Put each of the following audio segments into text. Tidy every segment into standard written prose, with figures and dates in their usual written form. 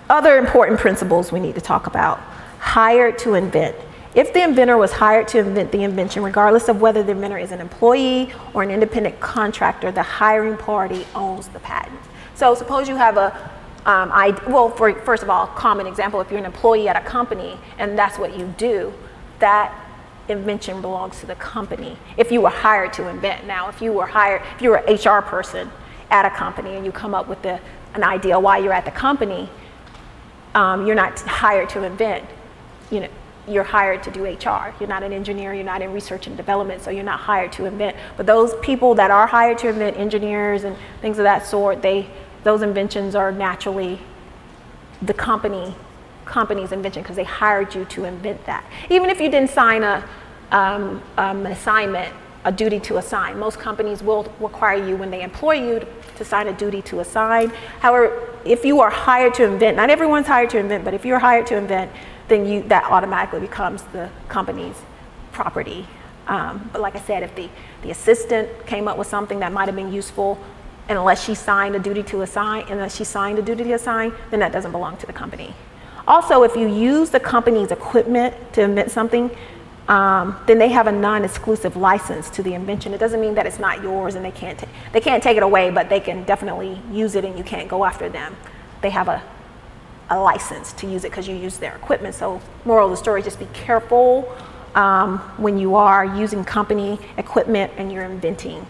Other important principles we need to talk about. Hired to invent. If the inventor was hired to invent the invention, regardless of whether the inventor is an employee or an independent contractor, the hiring party owns the patent. So suppose you have a, first of all, common example, if you're an employee at a company and that's what you do, that invention belongs to the company. If you were hired to invent. Now, if you were an HR person at a company and you come up with an idea why you're at the company, you're not hired to invent. You're hired to do HR. You're not an engineer, you're not in research and development, so you're not hired to invent. But those people that are hired to invent, engineers and things of that sort, those inventions are naturally the company's invention because they hired you to invent that. Even if you didn't sign an assignment, a duty to assign. Most companies will require you when they employ you to sign a duty to assign. However, if you are hired to invent, not everyone's hired to invent, but if you're hired to invent, then that automatically becomes the company's property. But like I said, if the assistant came up with something that might have been useful, and unless she signed a duty to assign, then that doesn't belong to the company. Also, if you use the company's equipment to invent something, then they have a non-exclusive license to the invention. It doesn't mean that it's not yours and they can't take it away, but they can definitely use it and you can't go after them. They have a license to use it because you use their equipment. So moral of the story, just be careful when you are using company equipment and you're inventing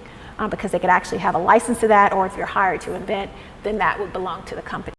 because they could actually have a license to that, or if you're hired to invent, then that would belong to the company.